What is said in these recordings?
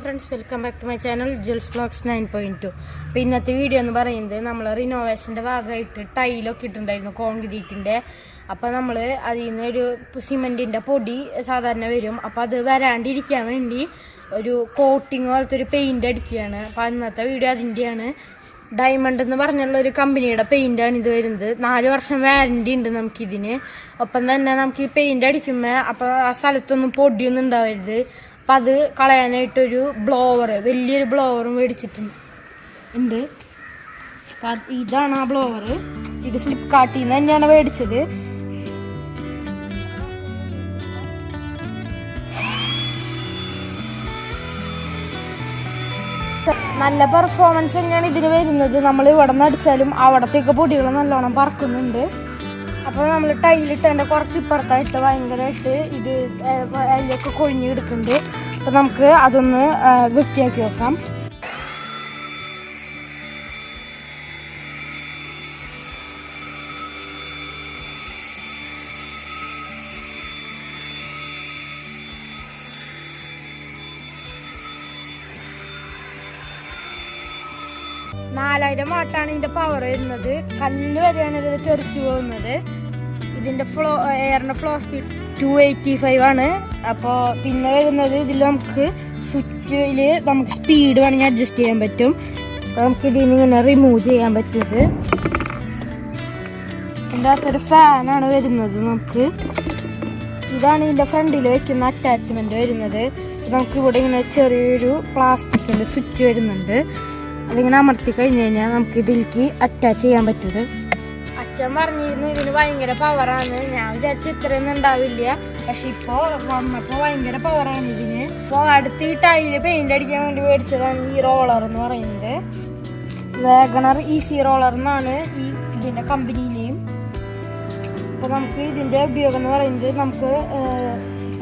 Friends, welcome back to my channel Jils vlogs 9.2. അപ്പോൾ ഇന്നത്തെ video എന്ന് പറയുന്നത് നമ്മൾ റിനോവേഷൻ്റെ ഭാഗമായിട്ട് ടൈലൊക്കെ ഇട്ടുണ്ടായിരുന്നു കോൺക്രീറ്റിൻ്റെ. അപ്പോൾ നമ്മൾ അതിൽ നിന്ന് ഒരു സിമെൻറ്റിൻ്റെ പൊടി സാധാരണ വരും. അപ്പോൾ അത് വരാണ്ടിരിക്കാൻ വേണ്ടി ഒരു കോട്ടിങ് പോലത്തെ ഒരു പെയിൻ്റ് അടിക്കുകയാണ്. അപ്പോൾ ഇന്നത്തെ വീഡിയോ അതിൻ്റെയാണ്. ഡയമണ്ട് എന്ന് പറഞ്ഞുള്ള ഒരു കമ്പനിയുടെ പെയിൻ്റാണ് ഇത് വരുന്നത്. 4 വർഷം വാറൻറ്റി ഉണ്ട് നമുക്കിതിന്. ഒപ്പം തന്നെ നമുക്ക് ഈ പെയിൻ്റ് അടിക്കുമ്പോൾ അപ്പോൾ ആ സ്ഥലത്തൊന്നും പൊടിയൊന്നും ഉണ്ടാവരുത്. അപ്പം അത് കളയാനായിട്ടൊരു ബ്ലോവർ, വലിയൊരു ബ്ലോവറും മേടിച്ചിട്ടുണ്ട്. അപ്പം ഇതാണ് ആ ബ്ലോവർ. ഇത് ഫ്ലിപ്കാർട്ടിൽ നിന്ന് തന്നെയാണ് മേടിച്ചത്. നല്ല പെർഫോമൻസ് തന്നെയാണ് ഇതിന് വരുന്നത്. നമ്മൾ ഇവിടെ നിന്ന് അടിച്ചാലും അവിടത്തേക്ക് പൊടികൾ നല്ലോണം പറക്കുന്നുണ്ട്. അപ്പോൾ നമ്മൾ ടൈലിട്ടതിൻ്റെ കുറച്ച് ഇപ്പുറത്തായിട്ട് ഭയങ്കരമായിട്ട് ഇത് അതിലൊക്കെ കൊഴിഞ്ഞെടുക്കുന്നുണ്ട്. അപ്പോൾ നമുക്ക് അതൊന്ന് വൃത്തിയാക്കി വെക്കാം. $4000 വാട്ടാണ് ഇതിൻ്റെ പവർ വരുന്നത്. കല്ല് വരെയാണ് ഇത് തെറിച്ചു പോകുന്നത്. ഇതിൻ്റെ എയറിൻ്റെ ഫ്ലോ സ്പീഡ് 285 ആണ്. അപ്പോൾ പിന്നെ വരുന്നത് ഇതിൽ നമുക്ക് സ്വിച്ചിൽ നമുക്ക് സ്പീഡ് വേണമെങ്കിൽ അഡ്ജസ്റ്റ് ചെയ്യാൻ പറ്റും. അപ്പോൾ നമുക്ക് ഇതിൽ നിന്ന് ഇങ്ങനെ റിമൂവ് ചെയ്യാൻ പറ്റുന്നത്. ഇതിൻ്റെ അകത്തൊരു ഫാനാണ് വരുന്നത്. നമുക്ക് ഇതാണ് ഇതിൻ്റെ ഫ്രണ്ടിൽ വയ്ക്കുന്ന അറ്റാച്ച്മെൻറ്റ് വരുന്നത്. നമുക്ക് ഇവിടെ ഇങ്ങനെ ചെറിയൊരു പ്ലാസ്റ്റിക്കിൻ്റെ സ്വിച്ച് വരുന്നുണ്ട്. അതിങ്ങനെ അമർത്തി കഴിഞ്ഞ് കഴിഞ്ഞാൽ നമുക്ക് ഇതിലേക്ക് അറ്റാച്ച് ചെയ്യാൻ പറ്റുന്നത്. അച്ഛൻ പറഞ്ഞിരുന്നു ഇതിന് ഭയങ്കര പവറാണ്. ഞാൻ വിചാരിച്ചു ഇത്രയൊന്നും ഉണ്ടാവില്ല. പക്ഷെ ഇപ്പോൾ വന്നപ്പോൾ ഭയങ്കര പവറാണ് ഇതിന്. അപ്പോൾ അടുത്ത് ഈ ടൈല് പെയിൻ്റ് അടിക്കാൻ വേണ്ടി മേടിച്ചതാണ് ഈ റോളർ എന്ന് പറയുന്നത്. വാഗണർ ഈസി റോളർ എന്നാണ് ഇതിൻ്റെ കമ്പനി നെയിം. അപ്പോൾ നമുക്ക് ഇതിൻ്റെ ഉപയോഗം എന്ന് പറയുന്നത്, നമുക്ക്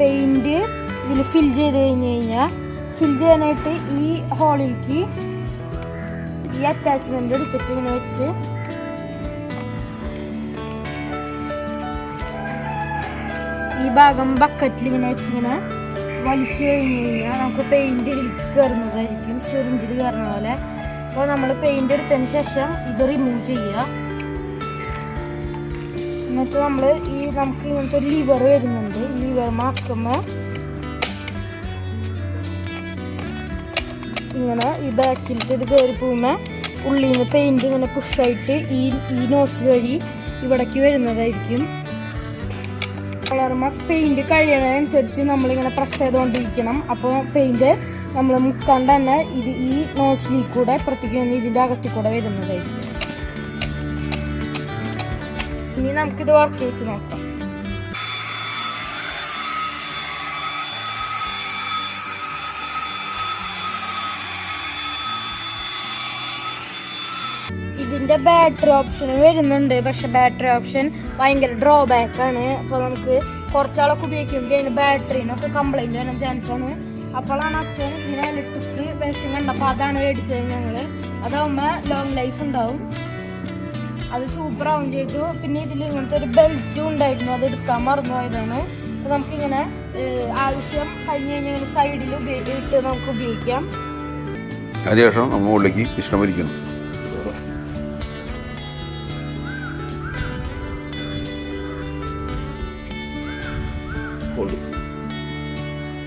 പെയിൻറ്റ് ഇതിൽ ഫിൽ ചെയ്ത് കഴിഞ്ഞ് കഴിഞ്ഞാൽ ഫിൽ ചെയ്യാനായിട്ട് ഈ ഹോളിലേക്ക് ഈ അറ്റാച്ച്മെന്റ് എടുത്തിട്ട് ഇങ്ങനെ വെച്ച് ഈ ഭാഗം ബക്കറ്റിൽ ഇങ്ങനെ വെച്ച് ഇങ്ങനെ വലിച്ചു കഴിഞ്ഞ് കഴിഞ്ഞാൽ നമുക്ക് പെയിന്റ് കയറുന്നതായിരിക്കും, സിറിഞ്ചിൽ കയറുന്ന പോലെ. അപ്പോൾ നമ്മൾ പെയിന്റ് എടുത്തതിന് ശേഷം ഇത് റിമൂവ് ചെയ്യുക. എന്നിട്ട് നമുക്ക് ഇങ്ങനത്തെ ഒരു ലിവർ വരുന്നുണ്ട്. ലിവർ മാക്കുമ്പോൾ ഇങ്ങനെ ഈ ബാക്കിലിട്ട് ഇത് കയറി പോകുമ്പോൾ ഉള്ളിൽ നിന്ന് പെയിൻറ് ഇങ്ങനെ പുഷായിട്ട് ഈ നോസ് വഴി ഇവിടേക്ക് വരുന്നതായിരിക്കും. കളറുമ്പോൾ പെയിൻറ് കഴിയണതനുസരിച്ച് നമ്മളിങ്ങനെ പ്രസ് ചെയ്തുകൊണ്ടിരിക്കണം. അപ്പോൾ പെയിൻറ് നമ്മൾ മുക്കാണ്ട് തന്നെ ഇത് ഈ നോസിൽ കൂടെ പുറത്തേക്ക് വന്ന് ഇതിൻ്റെ അകത്തിൽ കൂടെ വരുന്നതായിരിക്കും. ഇനി നമുക്കിത് വർക്ക് ചെയ്ത് നോക്കാം. ഇതിൻ്റെ ബാറ്ററി ഓപ്ഷൻ വരുന്നുണ്ട്. പക്ഷെ ബാറ്ററി ഓപ്ഷൻ ഭയങ്കര ഡ്രോബാക്ക് ആണ്. അപ്പോൾ നമുക്ക് കുറച്ചാളൊക്കെ ഉപയോഗിക്കുമ്പോൾ അതിന് ബാറ്ററിനൊക്കെ കംപ്ലൈൻറ്റ് വരാൻ ചാൻസ് ആണ്. അപ്പോഴാണ് അച്ഛൻ ഇങ്ങനെ ഇലക്ട്രിക് വേഷം കണ്ടപ്പോൾ അതാണ് മേടിച്ചത് ഞങ്ങൾ. അതാവുമ്പോൾ ലോങ് ലൈഫ് ഉണ്ടാവും. അത് സൂപ്പറാവും ചെയ്തു. പിന്നെ ഇതിൽ ഇങ്ങനത്തെ ഒരു ബെൽറ്റും ഉണ്ടായിരുന്നു, അത് എടുക്കാൻ മറന്നുപോയതാണ്. അപ്പോൾ നമുക്കിങ്ങനെ ആവശ്യം കഴിഞ്ഞ് കഴിഞ്ഞാൽ സൈഡിൽ ഇട്ട് നമുക്ക് ഉപയോഗിക്കാം. അതിനുശേഷം നമ്മൾ ഉള്ളിലേക്ക് ഇഷ്ടമരിക്കണം.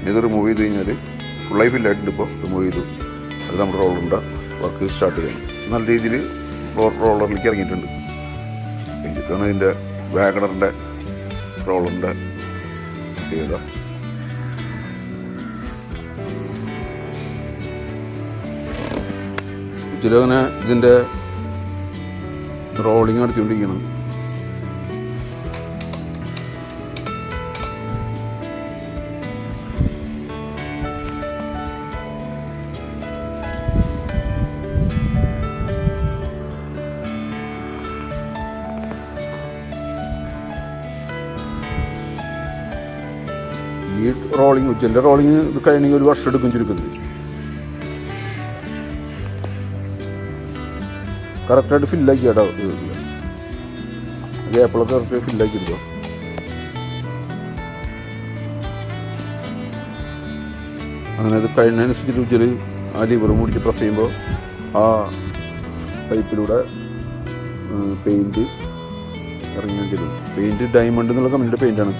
ഇത് റിമൂവ് ചെയ്ത് കഴിഞ്ഞാൽ ഫുൾ ലൈഫ് ഇല്ലായിട്ടുണ്ട്. ഇപ്പോൾ റിമൂവ് ചെയ്തു. അത് നമ്മുടെ റോളറിൻ്റെ വർക്ക് സ്റ്റാർട്ട് ചെയ്യണം. നല്ല രീതിയിൽ റോളറിലേക്ക് ഇറങ്ങിയിട്ടുണ്ട്. ഇതാണ് ഇതിൻ്റെ വാഗണറിൻ്റെ റോളറിൻ്റെ പ്രത്യേകത. ഇതിലങ്ങനെ ഇതിൻ്റെ റോളിങ് നടത്തിക്കൊണ്ടിരിക്കണം. ഈ റോളിങ് ഉജ്ജൻ്റെ റോളിങ് ഇത് കഴിഞ്ഞെങ്കിൽ 1 വർഷം എടുക്കും ചുരുക്കത്തിൽ. കറക്റ്റായിട്ട് ഫില്ലാക്കി കേട്ടോ. ഗ്യാപ്പിളൊക്കെ കറക്റ്റ് ഫില്ലാക്കി എടുക്കുക. അങ്ങനെ അത് കഴിഞ്ഞതിനനുസരിച്ചിട്ട് ഉജ്ജൽ ആ ലിവർ മുടിച്ച് പ്രസ് ചെയ്യുമ്പോൾ ആ പൈപ്പിലൂടെ പെയിൻറ്റ് ഇറങ്ങി ചെയ്തു. പെയിൻറ്റ് ഡയമണ്ട് എന്നുള്ള കമ്പനിയുടെ പെയിൻ്റാണ്.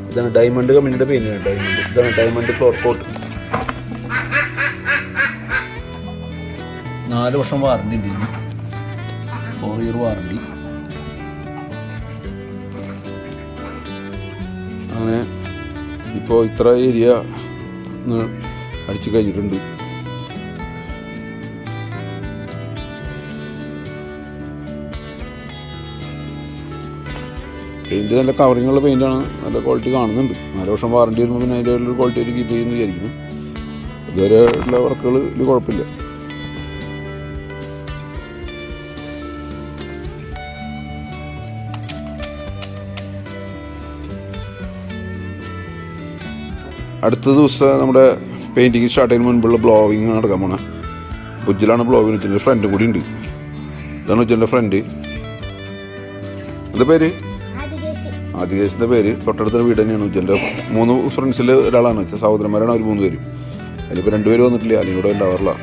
ഇതാണ് ഡയമണ്ട് കമ്പനിയുടെ പെയിൻ്റാണ്. ഇതാണ് ഡയമണ്ട് ഫ്ലോർ കോട്ട്. 4 വർഷം വാറണ്ടി ഉണ്ട്. 4 ഇയർ വാറണ്ടി. അങ്ങനെ ഇപ്പോൾ ഇത്ര ഏരിയ അടിച്ചു കഴിഞ്ഞിട്ടുണ്ട്. പെയിൻറ്റ് നല്ല കവറിങ്ങുള്ള പെയിൻ്റാണ്. നല്ല ക്വാളിറ്റി കാണുന്നുണ്ട്. 4 വർഷം വാറണ്ടി വരുമ്പോൾ പിന്നെ അതിൻ്റെ ഒരു ക്വാളിറ്റി ഒരു കീപ്പ് ചെയ്യുമെന്ന് വിചാരിക്കുന്നു. ഇതുവരെ ഉള്ള വർക്കുകൾ ഇതിൽ കുഴപ്പമില്ല. അടുത്ത ദിവസം നമ്മുടെ പെയിൻറ്റിങ് സ്റ്റാർട്ട് ചെയ്യുന്നതിന് മുൻപുള്ള ബ്ലോവിങ് നടക്കാൻ പോണേ. ഉജ്ജലാണ് ബ്ലോഗിന്. ഉജ്ജലിൻ്റെ ഫ്രണ്ടും കൂടി ഉണ്ട്. ഇതാണ് ഉജ്ജലിൻ്റെ ഫ്രണ്ട്. എന്താ പേര്? ആദികേശിൻ്റെ പേര്. തൊട്ടടുത്തൊരു വീട് തന്നെയാണ് ഉജ്ജലിൻ്റെ. 3 ഫ്രണ്ട്സിൽ ഒരാളാണ്. സഹോദരന്മാരാണ് അവർ 3 പേരും. അതിലിപ്പോൾ 2 പേര് വന്നിട്ടില്ല. അല്ലെങ്കിൽ കൂടെ ഉണ്ടാവാറില്ല.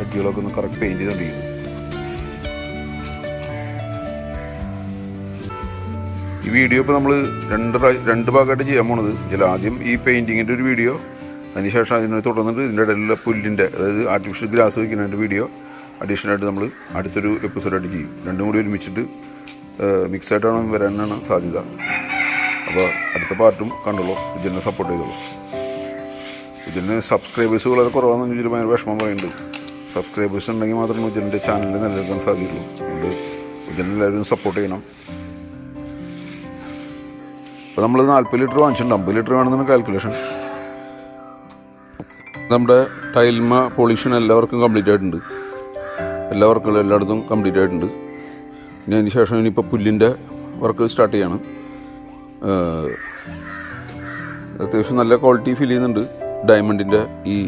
എഡ്ജുകളൊക്കെ ഒന്ന് കറക്റ്റ് പെയിൻറ്റ് ചെയ്തുകൊണ്ടിരിക്കുന്നു. ഈ വീഡിയോ ഇപ്പോൾ നമ്മൾ രണ്ട് ഭാഗമായിട്ട് ചെയ്യാൻ പോണത്. ആദ്യം ഈ പെയിൻറ്റിങ്ങിൻ്റെ ഒരു വീഡിയോ, അതിനുശേഷം അതിനെ തുടർന്നിട്ട് ഇതിൻ്റെ ഇടയിലുള്ള പുല്ലിൻ്റെ, അതായത് ആർട്ടിഫിഷ്യൽ ഗ്രാസ് വയ്ക്കുന്നതിൻ്റെ വീഡിയോ അഡീഷണലായിട്ട് നമ്മൾ അടുത്തൊരു എപ്പിസോഡായിട്ട് ചെയ്യും. രണ്ടും കൂടി ഒരുമിച്ചിട്ട് മിക്സായിട്ടാണ് വരാനാണ് സാധ്യത. അപ്പോൾ അടുത്ത പാർട്ടും കണ്ടോളൂ. ഇതിനെ സപ്പോർട്ട് ചെയ്തോളൂ. ഇതിന് സബ്സ്ക്രൈബേഴ്സ് വളരെ കുറവാണെന്ന് ചോദിച്ചിട്ട് ഭയങ്കര വിഷമം പറയുന്നുണ്ട്. സബ്സ്ക്രൈബേഴ്സ് ഉണ്ടെങ്കിൽ മാത്രമേ ഉജ്ജലിൻ്റെ ചാനലിൽ നിലനിൽക്കാൻ സാധിക്കുള്ളൂ. അതുകൊണ്ട് ഉജ്ജലിനെല്ലാവരും സപ്പോർട്ട് ചെയ്യണം. അപ്പോൾ നമ്മൾ 40 ലിറ്റർ വാങ്ങിച്ചിട്ടുണ്ട്. 50 ലിറ്റർ വേണമെന്നാണ് കാൽക്കുലേഷൻ. നമ്മുടെ ടൈൽമ പോളിഷൻ എല്ലാവർക്കും കംപ്ലീറ്റ് ആയിട്ടുണ്ട്. എല്ലാ വർക്കുകളും എല്ലായിടത്തും കംപ്ലീറ്റ് ആയിട്ടുണ്ട്. ഇനി അതിന് ശേഷം ഇനിയിപ്പോൾ പുല്ലിൻ്റെ വർക്ക് സ്റ്റാർട്ട് ചെയ്യണം. അത്യാവശ്യം നല്ല ക്വാളിറ്റി ഫീൽ ചെയ്യുന്നുണ്ട്. ഡയമണ്ടിൻ്റെ ഈ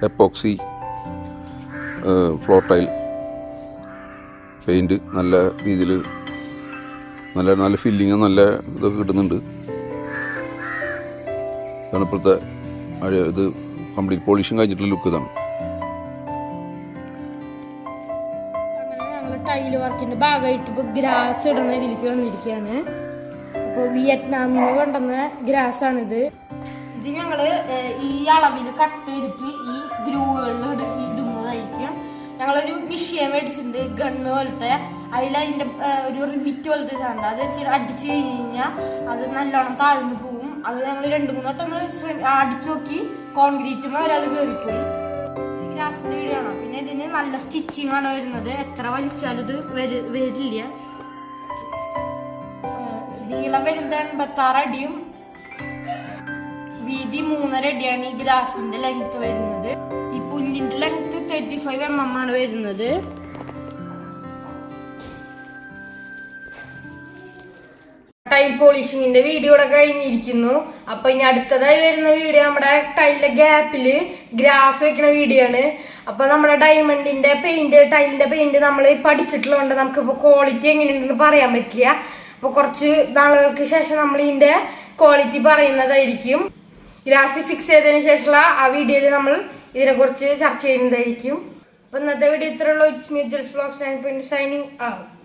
എപ്പോക്സി ഫ്ലോർ ടൈൽ പെയിൻറ്റ് നല്ല രീതിയിൽ നല്ല ഫീലിങ്, നല്ല ഇതൊക്കെ കിട്ടുന്നുണ്ട്. ഇതാണ് ഇപ്പോഴത്തെ ഇത് കംപ്ലീറ്റ് പോളിഷിങ് കഴിഞ്ഞിട്ടുള്ള ലുക്ക്. ഇതാണ് ടൈൽ വർക്കിന്റെ ഭാഗമായിട്ട് ഇപ്പോൾ ഗ്രാസ് ഇടുന്ന രീതിക്ക് വന്നിരിക്കുകയാണ്. അപ്പോൾ വിയറ്റ്നാമിൽ നിന്ന് കൊണ്ടുവന്ന ഗ്രാസാണിത്. ഇത് ഞങ്ങൾ ഈ അളവിൽ കട്ട് ചെയ്തിട്ട് ഈ ഗ്രൂവുകളിൽ ഇടുന്നതായിരിക്കും. ഞങ്ങളൊരു മിഷ്യൻ മേടിച്ചിട്ടുണ്ട്, ഗണ്ണ് പോലത്തെ. അതിൻ്റെ ഒരു റിവിറ്റ് പോലത്തെ സാധനം. അത് വെച്ചിട്ട് അടിച്ചു കഴിഞ്ഞ് കഴിഞ്ഞാൽ അത് നല്ലോണം താഴ്ന്നു പോകും. അത് ഞങ്ങൾ 2-3 വട്ടം അടിച്ചു നോക്കി. കോൺക്രീറ്റും വരെ അത് കയറിപ്പോയി. ഗ്രാസിൻ്റെ വീഡിയോ ആണ്. പിന്നെ ഇതിന് നല്ല സ്റ്റിച്ചിങ് ആണ് വരുന്നത്. എത്ര വലിച്ചാലും ഇത് വരില്ല. നീളം വരുന്നത് 86 അടിയും വീതി 3.5 അടിയാണ് ഈ ഗ്രാസിന്റെ ലെങ്ത് വരുന്നത്. ഈ പുല്ലിന്റെ ലെങ്ത് 35 mm ആണ് വരുന്നത്. ടൈൽ പോളിഷിങ്ങിന്റെ വീഡിയോ ഇവിടെ കഴിഞ്ഞിരിക്കുന്നു. അപ്പൊ ഇനി അടുത്തതായി വരുന്ന വീഡിയോ നമ്മുടെ ടൈലിന്റെ ഗ്യാപ്പില് ഗ്രാസ് വെക്കുന്ന വീഡിയോ ആണ്. അപ്പൊ നമ്മുടെ ഡയമണ്ടിന്റെ പെയിന്റ്, ടൈലിന്റെ പെയിന്റ് നമ്മൾ പഠിച്ചിട്ടുള്ളതുകൊണ്ട് നമുക്കിപ്പോ ക്വാളിറ്റി എങ്ങനെയുണ്ടെന്ന് പറയാൻ പറ്റില്ല. അപ്പൊ കുറച്ച് നാളുകൾക്ക് ശേഷം നമ്മൾ ഇതിന്റെ ക്വാളിറ്റി പറയുന്നതായിരിക്കും. ഗ്രാസ് ഫിക്സ് ചെയ്തതിന് ശേഷമുള്ള ആ വീഡിയോയിൽ നമ്മൾ ഇതിനെ കുറിച്ച് ചർച്ച ചെയ്യുന്നതായിരിക്കും. അപ്പൊ ഇന്നത്തെ വീഡിയോ ഇത്രയുള്ള. It's me just vlogs 9.9 signing out.